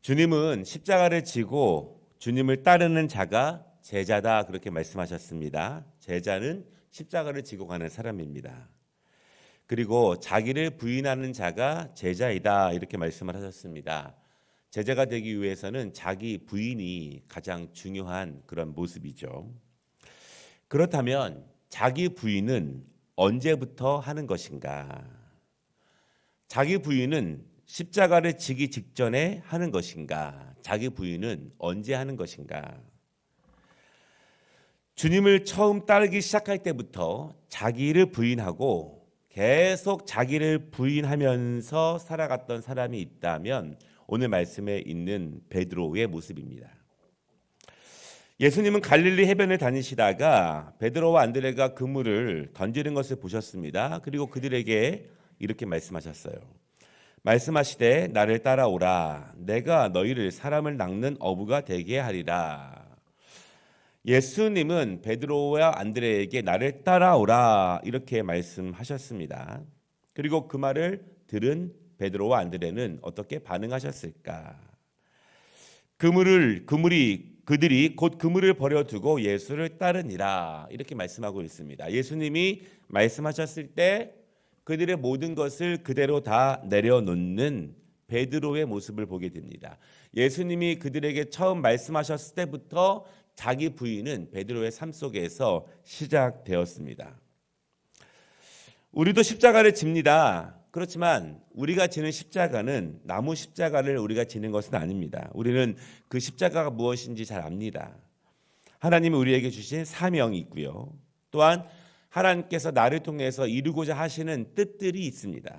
주님은 십자가를 지고 주님을 따르는 자가 제자다 그렇게 말씀하셨습니다. 제자는 십자가를 지고 가는 사람입니다. 그리고 자기를 부인하는 자가 제자이다 이렇게 말씀을 하셨습니다. 제자가 되기 위해서는 자기 부인이 가장 중요한 그런 모습이죠. 그렇다면 자기 부인은 언제부터 하는 것인가? 자기 부인은 십자가를 지기 직전에 하는 것인가? 자기 부인은 언제 하는 것인가? 주님을 처음 따르기 시작할 때부터 자기를 부인하고 계속 자기를 부인하면서 살아갔던 사람이 있다면 오늘 말씀에 있는 베드로의 모습입니다. 예수님은 갈릴리 해변을 다니시다가 베드로와 안드레가 그물을 던지는 것을 보셨습니다. 그리고 그들에게 이렇게 말씀하셨어요. 말씀하시되 나를 따라오라. 내가 너희를 사람을 낚는 어부가 되게 하리라. 예수님은 베드로와 안드레에게 나를 따라오라 이렇게 말씀하셨습니다. 그리고 그 말을 들은 베드로와 안드레는 어떻게 반응하셨을까? 그들이 곧 그물을 버려두고 예수를 따르니라 이렇게 말씀하고 있습니다. 예수님이 말씀하셨을 때 그들의 모든 것을 그대로 다 내려놓는 베드로의 모습을 보게 됩니다. 예수님이 그들에게 처음 말씀하셨을 때부터 자기 부인은 베드로의 삶 속에서 시작되었습니다. 우리도 십자가를 집니다. 그렇지만 우리가 지는 십자가는 나무 십자가를 우리가 지는 것은 아닙니다. 우리는 그 십자가가 무엇인지 잘 압니다. 하나님이 우리에게 주신 사명이 있고요. 또한 하나님께서 나를 통해서 이루고자 하시는 뜻들이 있습니다.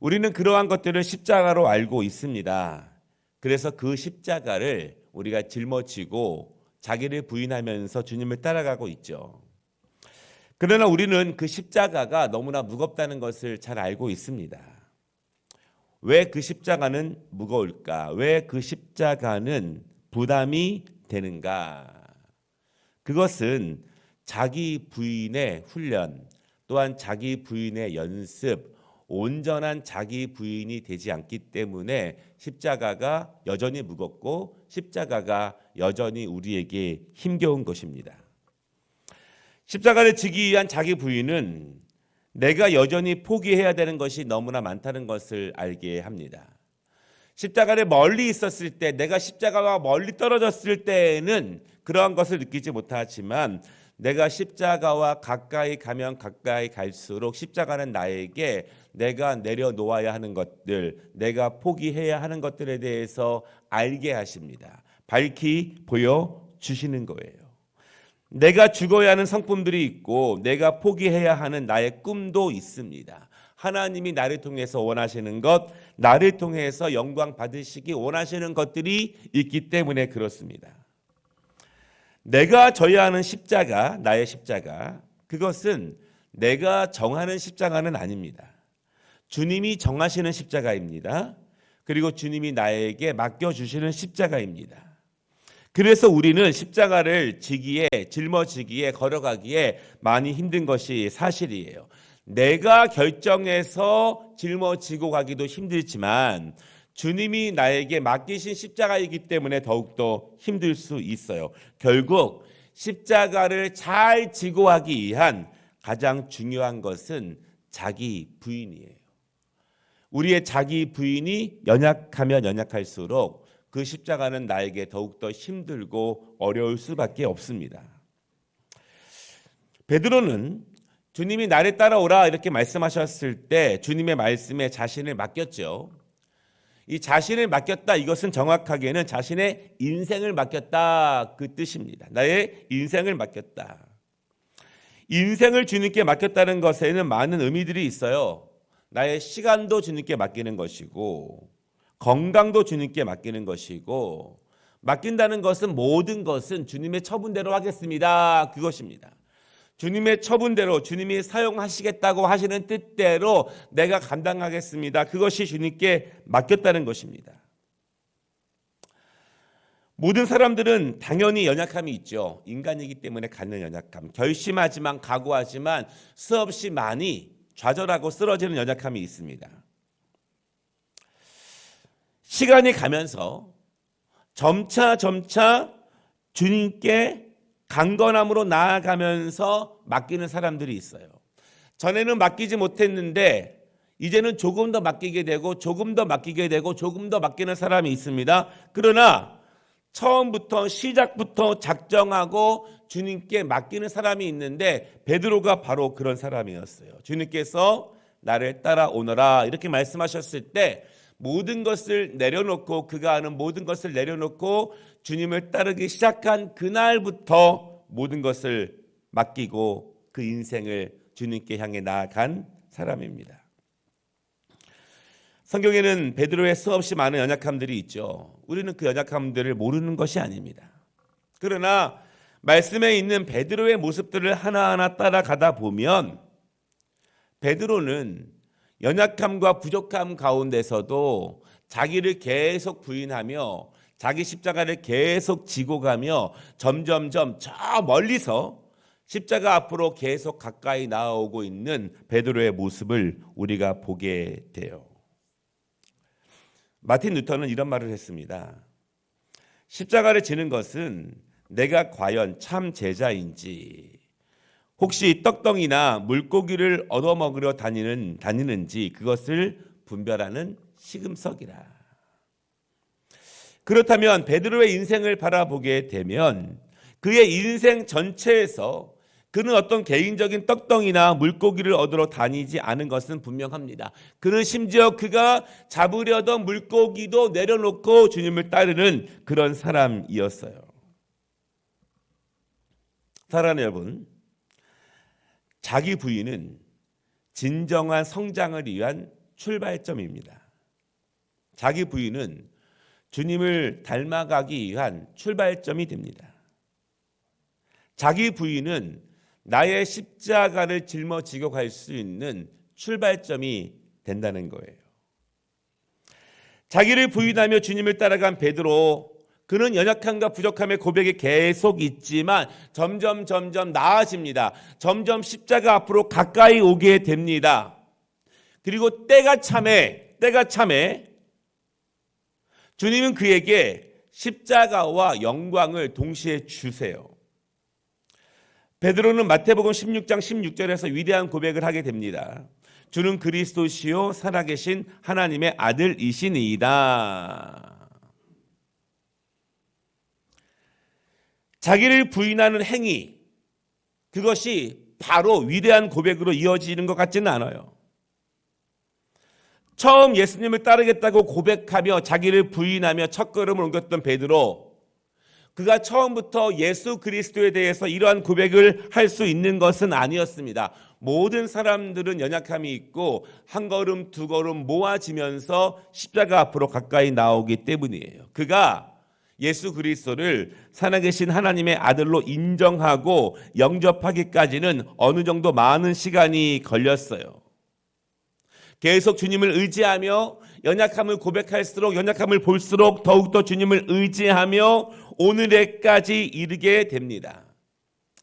우리는 그러한 것들을 십자가로 알고 있습니다. 그래서 그 십자가를 우리가 짊어지고 자기를 부인하면서 주님을 따라가고 있죠. 그러나 우리는 그 십자가가 너무나 무겁다는 것을 잘 알고 있습니다. 왜 그 십자가는 무거울까? 왜 그 십자가는 부담이 되는가? 그것은 자기 부인의 훈련, 또한 자기 부인의 연습, 온전한 자기 부인이 되지 않기 때문에 십자가가 여전히 무겁고 십자가가 여전히 우리에게 힘겨운 것입니다. 십자가를 지기 위한 자기 부인은 내가 여전히 포기해야 되는 것이 너무나 많다는 것을 알게 합니다. 십자가를 멀리 있었을 때, 내가 십자가와 멀리 떨어졌을 때에는 그러한 것을 느끼지 못하지만 내가 십자가와 가까이 가면 가까이 갈수록 십자가는 나에게 내가 내려놓아야 하는 것들, 내가 포기해야 하는 것들에 대해서 알게 하십니다. 밝히 보여주시는 거예요. 내가 죽어야 하는 성품들이 있고 내가 포기해야 하는 나의 꿈도 있습니다. 하나님이 나를 통해서 원하시는 것, 나를 통해서 영광 받으시기 원하시는 것들이 있기 때문에 그렇습니다. 내가 져야 하는 십자가, 나의 십자가, 그것은 내가 정하는 십자가는 아닙니다. 주님이 정하시는 십자가입니다. 그리고 주님이 나에게 맡겨주시는 십자가입니다. 그래서 우리는 십자가를 지기에, 짊어지기에, 걸어가기에 많이 힘든 것이 사실이에요. 내가 결정해서 짊어지고 가기도 힘들지만 주님이 나에게 맡기신 십자가이기 때문에 더욱더 힘들 수 있어요. 결국 십자가를 잘 지고 하기 위한 가장 중요한 것은 자기 부인이에요. 우리의 자기 부인이 연약하면 연약할수록 그 십자가는 나에게 더욱더 힘들고 어려울 수밖에 없습니다. 베드로는 주님이 나를 따라오라 이렇게 말씀하셨을 때 주님의 말씀에 자신을 맡겼죠. 이 자신을 맡겼다, 이것은 정확하게는 자신의 인생을 맡겼다 그 뜻입니다. 나의 인생을 맡겼다. 인생을 주님께 맡겼다는 것에는 많은 의미들이 있어요. 나의 시간도 주님께 맡기는 것이고 건강도 주님께 맡기는 것이고, 맡긴다는 것은 모든 것은 주님의 처분대로 하겠습니다, 그것입니다. 주님의 처분대로, 주님이 사용하시겠다고 하시는 뜻대로 내가 감당하겠습니다, 그것이 주님께 맡겼다는 것입니다. 모든 사람들은 당연히 연약함이 있죠. 인간이기 때문에 갖는 연약함, 결심하지만 각오하지만 수없이 많이 좌절하고 쓰러지는 연약함이 있습니다. 시간이 가면서 점차 주님께 강건함으로 나아가면서 맡기는 사람들이 있어요. 전에는 맡기지 못했는데 이제는 조금 더 맡기게 되고 조금 더 맡기게 되고 조금 더 맡기는 사람이 있습니다. 그러나 처음부터 시작부터 작정하고 주님께 맡기는 사람이 있는데 베드로가 바로 그런 사람이었어요. 주님께서 나를 따라오너라 이렇게 말씀하셨을 때 모든 것을 내려놓고 그가 아는 모든 것을 내려놓고 주님을 따르기 시작한 그날부터 모든 것을 맡기고 그 인생을 주님께 향해 나아간 사람입니다. 성경에는 베드로의 수없이 많은 연약함들이 있죠. 우리는 그 연약함들을 모르는 것이 아닙니다. 그러나 말씀에 있는 베드로의 모습들을 하나하나 따라가다 보면 베드로는 연약함과 부족함 가운데서도 자기를 계속 부인하며 자기 십자가를 계속 지고 가며 점점점 저 멀리서 십자가 앞으로 계속 가까이 나아오고 있는 베드로의 모습을 우리가 보게 돼요. 마틴 루터는 이런 말을 했습니다. 십자가를 지는 것은 내가 과연 참 제자인지 혹시 떡덩이나 물고기를 얻어먹으러 다니는지 그것을 분별하는 시금석이라. 그렇다면 베드로의 인생을 바라보게 되면 그의 인생 전체에서 그는 어떤 개인적인 떡덩이나 물고기를 얻으러 다니지 않은 것은 분명합니다. 그는 심지어 그가 잡으려던 물고기도 내려놓고 주님을 따르는 그런 사람이었어요. 사랑하는 여러분, 자기 부인은 진정한 성장을 위한 출발점입니다. 자기 부인은 주님을 닮아가기 위한 출발점이 됩니다. 자기 부인은 나의 십자가를 짊어지고 갈 수 있는 출발점이 된다는 거예요. 자기를 부인하며 주님을 따라간 베드로, 그는 연약함과 부족함의 고백이 계속 있지만 점점 나아집니다. 점점 십자가 앞으로 가까이 오게 됩니다. 그리고 때가 참에 주님은 그에게 십자가와 영광을 동시에 주세요. 베드로는 마태복음 16장 16절에서 위대한 고백을 하게 됩니다. 주는 그리스도시요 살아계신 하나님의 아들이시니이다. 자기를 부인하는 행위, 그것이 바로 위대한 고백으로 이어지는 것 같지는 않아요. 처음 예수님을 따르겠다고 고백하며 자기를 부인하며 첫걸음을 옮겼던 베드로, 그가 처음부터 예수 그리스도에 대해서 이러한 고백을 할 수 있는 것은 아니었습니다. 모든 사람들은 연약함이 있고 한 걸음 두 걸음 모아지면서 십자가 앞으로 가까이 나오기 때문이에요. 그가 예수 그리스도를 살아계신 하나님의 아들로 인정하고 영접하기까지는 어느 정도 많은 시간이 걸렸어요. 계속 주님을 의지하며 연약함을 고백할수록 연약함을 볼수록 더욱더 주님을 의지하며 오늘에까지 이르게 됩니다.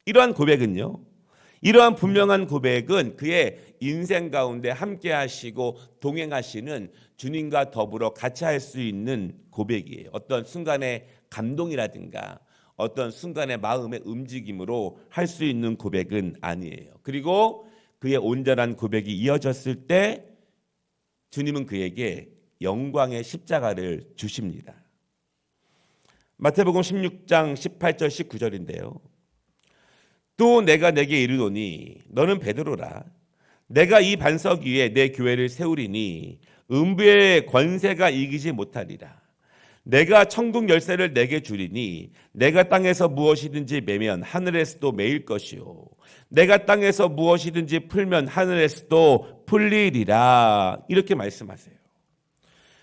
이러한 고백은요, 이러한 분명한 고백은 그의 인생 가운데 함께 하시고 동행하시는 주님과 더불어 같이 할 수 있는 고백이에요. 어떤 순간의 감동이라든가 어떤 순간의 마음의 움직임으로 할 수 있는 고백은 아니에요. 그리고 그의 온전한 고백이 이어졌을 때 주님은 그에게 영광의 십자가를 주십니다. 마태복음 16장 18절 19절인데요. 또 내가 내게 이르노니 너는 베드로라. 내가 이 반석 위에 내 교회를 세우리니 음부의 권세가 이기지 못하리라. 내가 천국 열쇠를 내게 주리니 내가 땅에서 무엇이든지 매면 하늘에서도 매일 것이요 내가 땅에서 무엇이든지 풀면 하늘에서도 풀리리라. 이렇게 말씀하세요.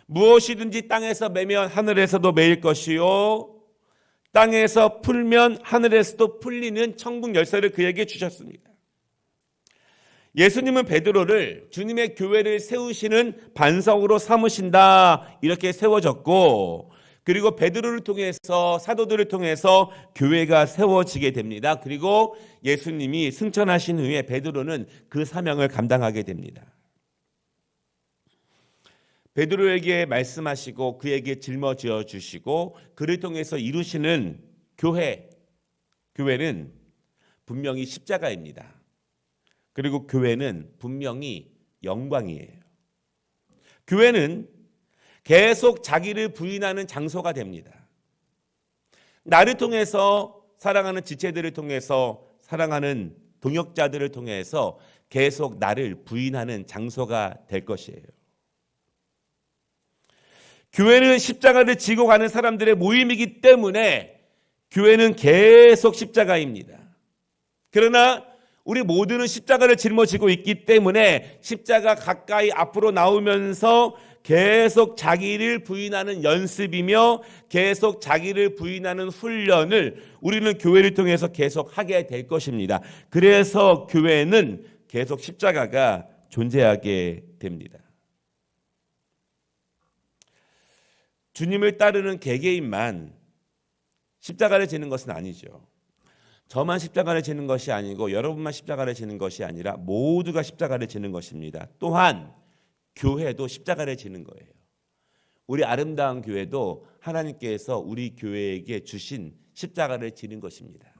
무엇이든지 땅에서 매면 하늘에서도 매일 것이요 땅에서 풀면 하늘에서도 풀리는 천국 열쇠를 그에게 주셨습니다. 예수님은 베드로를 주님의 교회를 세우시는 반석으로 삼으신다 이렇게 세워졌고, 그리고 베드로를 통해서 사도들을 통해서 교회가 세워지게 됩니다. 그리고 예수님이 승천하신 후에 베드로는 그 사명을 감당하게 됩니다. 베드로에게 말씀하시고 그에게 짊어지어 주시고 그를 통해서 이루시는 교회는 분명히 십자가입니다. 그리고 교회는 분명히 영광이에요. 교회는 계속 자기를 부인하는 장소가 됩니다. 나를 통해서 사랑하는 지체들을 통해서 사랑하는 동역자들을 통해서 계속 나를 부인하는 장소가 될 것이에요. 교회는 십자가를 지고 가는 사람들의 모임이기 때문에 교회는 계속 십자가입니다. 그러나 우리 모두는 십자가를 짊어지고 있기 때문에 십자가 가까이 앞으로 나오면서 계속 자기를 부인하는 연습이며 계속 자기를 부인하는 훈련을 우리는 교회를 통해서 계속 하게 될 것입니다. 그래서 교회는 계속 십자가가 존재하게 됩니다. 주님을 따르는 개개인만 십자가를 지는 것은 아니죠. 저만 십자가를 지는 것이 아니고 여러분만 십자가를 지는 것이 아니라 모두가 십자가를 지는 것입니다. 또한 교회도 십자가를 지는 거예요. 우리 아름다운 교회도 하나님께서 우리 교회에게 주신 십자가를 지는 것입니다.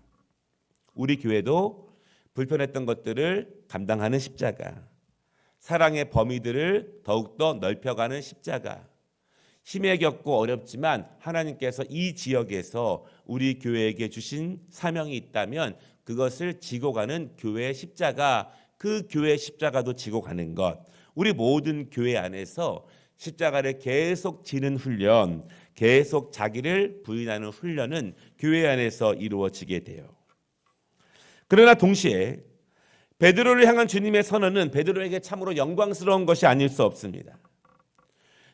우리 교회도 불편했던 것들을 감당하는 십자가, 사랑의 범위들을 더욱더 넓혀가는 십자가, 힘에 겪고 어렵지만 하나님께서 이 지역에서 우리 교회에게 주신 사명이 있다면 그것을 지고 가는 교회의 십자가, 그 교회의 십자가도 지고 가는 것, 우리 모든 교회 안에서 십자가를 계속 지는 훈련, 계속 자기를 부인하는 훈련은 교회 안에서 이루어지게 돼요. 그러나 동시에 베드로를 향한 주님의 선언은 베드로에게 참으로 영광스러운 것이 아닐 수 없습니다.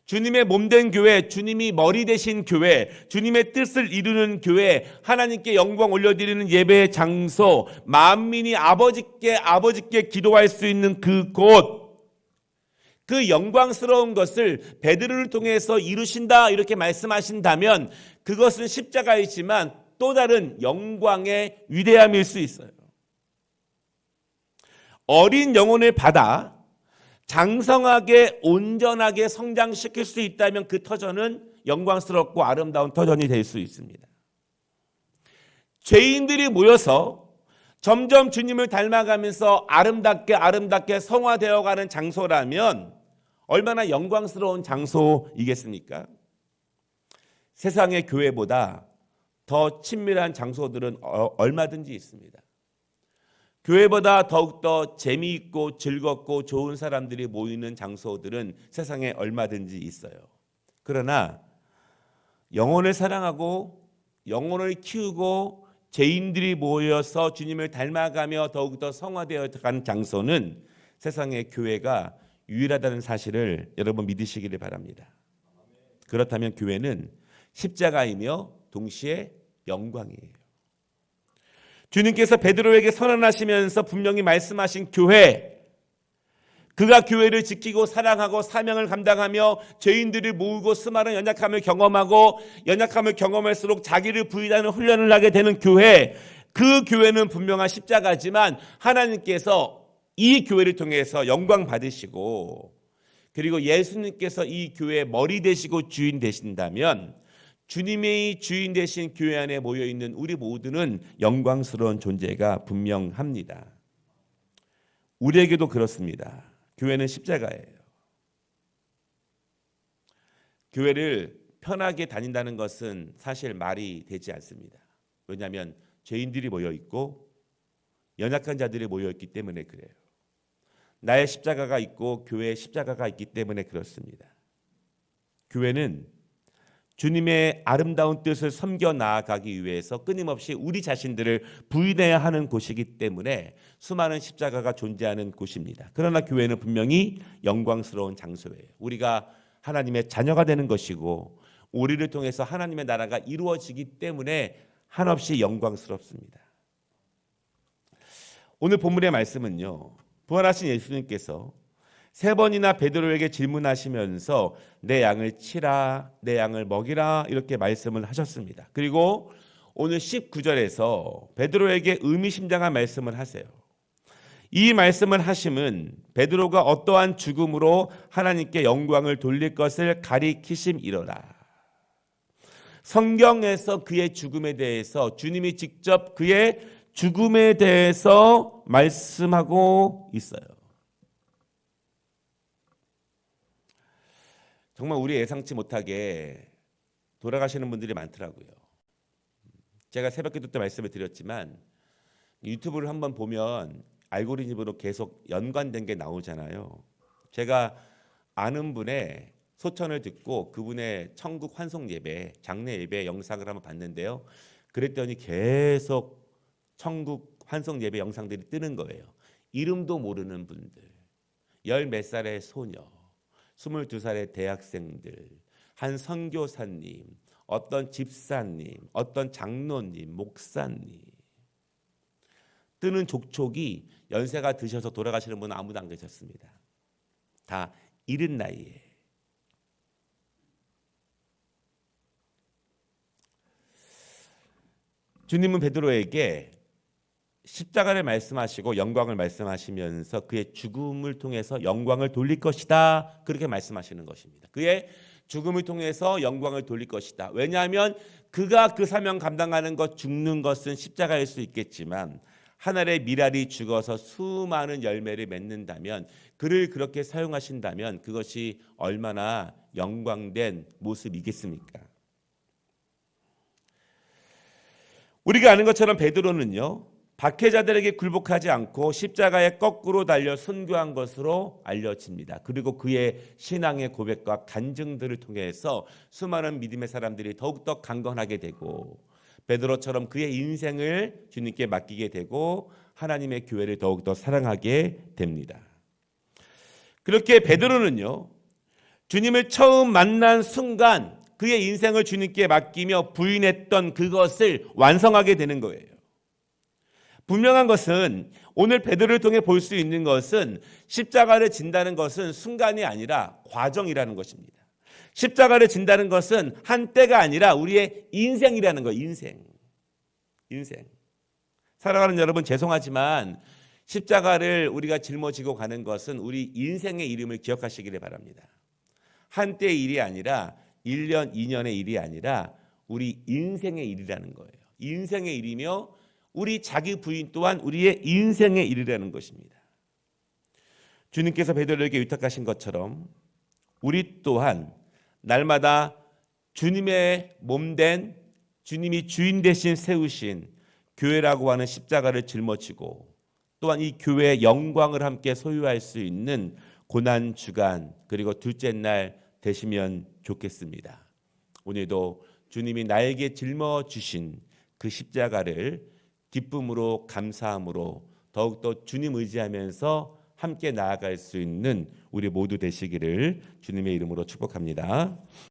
주님의 몸된 교회, 주님이 머리 되신 교회, 주님의 뜻을 이루는 교회, 하나님께 영광 올려드리는 예배의 장소, 만민이 아버지께 기도할 수 있는 그곳, 그 영광스러운 것을 베드로를 통해서 이루신다 이렇게 말씀하신다면 그것은 십자가이지만 또 다른 영광의 위대함일 수 있어요. 어린 영혼을 받아 장성하게 온전하게 성장시킬 수 있다면 그 터전은 영광스럽고 아름다운 터전이 될 수 있습니다. 죄인들이 모여서 점점 주님을 닮아가면서 아름답게 성화되어가는 장소라면 얼마나 영광스러운 장소이겠습니까? 세상의 교회보다 더 친밀한 장소들은 얼마든지 있습니다. 교회보다 더욱더 재미있고 즐겁고 좋은 사람들이 모이는 장소들은 세상에 얼마든지 있어요. 그러나 영혼을 사랑하고 영혼을 키우고 죄인들이 모여서 주님을 닮아가며 더욱더 성화되어 가는 장소는 세상의 교회가 유일하다는 사실을 여러분 믿으시기를 바랍니다. 그렇다면 교회는 십자가이며 동시에 영광이에요. 주님께서 베드로에게 선언하시면서 분명히 말씀하신 교회, 그가 교회를 지키고 사랑하고 사명을 감당하며 죄인들을 모으고 수많은 연약함을 경험하고 연약함을 경험할수록 자기를 부인하는 훈련을 하게 되는 교회, 그 교회는 분명한 십자가지만 하나님께서 이 교회를 통해서 영광 받으시고 그리고 예수님께서 이 교회의 머리 되시고 주인 되신다면 주님의 주인 되신 교회 안에 모여있는 우리 모두는 영광스러운 존재가 분명합니다. 우리에게도 그렇습니다. 교회는 십자가예요. 교회를 편하게 다닌다는 것은 사실 말이 되지 않습니다. 왜냐하면 죄인들이 모여있고 연약한 자들이 모여있기 때문에 그래요. 나의 십자가가 있고 교회의 십자가가 있기 때문에 그렇습니다. 교회는 주님의 아름다운 뜻을 섬겨 나아가기 위해서 끊임없이 우리 자신들을 부인해야 하는 곳이기 때문에 수많은 십자가가 존재하는 곳입니다. 그러나 교회는 분명히 영광스러운 장소예요. 우리가 하나님의 자녀가 되는 것이고 우리를 통해서 하나님의 나라가 이루어지기 때문에 한없이 영광스럽습니다. 오늘 본문의 말씀은요, 부활하신 예수님께서 3번이나 베드로에게 질문하시면서 내 양을 치라, 내 양을 먹이라 이렇게 말씀을 하셨습니다. 그리고 오늘 19절에서 베드로에게 의미심장한 말씀을 하세요. 이 말씀을 하심은 베드로가 어떠한 죽음으로 하나님께 영광을 돌릴 것을 가리키심이로라. 성경에서 그의 죽음에 대해서 주님이 직접 그의 죽음에 대해서 말씀하고 있어요. 정말 우리 예상치 못하게 돌아가시는 분들이 많더라고요. 제가 새벽기도 때 말씀을 드렸지만 유튜브를 한번 보면 알고리즘으로 계속 연관된 게 나오잖아요. 제가 아는 분의 소천을 듣고 그분의 천국 환송 예배, 장례 예배 영상을 한번 봤는데요. 그랬더니 계속 천국 환송 예배 영상들이 뜨는 거예요. 이름도 모르는 분들, 10몇 살의 소녀, 22살의 대학생들, 한 선교사님, 어떤 집사님, 어떤 장로님, 목사님. 뜨는 족촉이 연세가 드셔서 돌아가시는 분은 아무도 안 계셨습니다. 다 이른 나이에. 주님은 베드로에게 십자가를 말씀하시고 영광을 말씀하시면서 그의 죽음을 통해서 영광을 돌릴 것이다. 그렇게 말씀하시는 것입니다. 그의 죽음을 통해서 영광을 돌릴 것이다. 왜냐하면 그가 그 사명 감당하는 것, 죽는 것은 십자가일 수 있겠지만 하늘의 밀알이 죽어서 수많은 열매를 맺는다면, 그를 그렇게 사용하신다면 그것이 얼마나 영광된 모습이겠습니까? 우리가 아는 것처럼 베드로는요, 박해자들에게 굴복하지 않고 십자가에 거꾸로 달려 순교한 것으로 알려집니다. 그리고 그의 신앙의 고백과 간증들을 통해서 수많은 믿음의 사람들이 더욱더 강건하게 되고, 베드로처럼 그의 인생을 주님께 맡기게 되고 하나님의 교회를 더욱더 사랑하게 됩니다. 그렇게 베드로는요, 주님을 처음 만난 순간 그의 인생을 주님께 맡기며 부인했던 그것을 완성하게 되는 거예요. 분명한 것은 오늘 베드로를 통해 볼 수 있는 것은 십자가를 진다는 것은 순간이 아니라 과정이라는 것입니다. 십자가를 진다는 것은 한때가 아니라 우리의 인생이라는 거예요. 인생. 살아가는 여러분, 죄송하지만 십자가를 우리가 짊어지고 가는 것은 우리 인생의 이름을 기억하시기를 바랍니다. 한때의 일이 아니라 1년, 2년의 일이 아니라 우리 인생의 일이라는 거예요. 인생의 일이며 우리 자기 부인 또한 우리의 인생의 일이라는 것입니다. 주님께서 베드로에게 위탁하신 것처럼 우리 또한 날마다 주님의 몸된, 주님이 주인 대신 세우신 교회라고 하는 십자가를 짊어지고 또한 이 교회의 영광을 함께 소유할 수 있는 고난 주간, 그리고 둘째 날 되시면 좋겠습니다. 오늘도 주님이 나에게 짊어주신 그 십자가를 기쁨으로, 감사함으로 더욱더 주님 의지하면서 함께 나아갈 수 있는 우리 모두 되시기를 주님의 이름으로 축복합니다.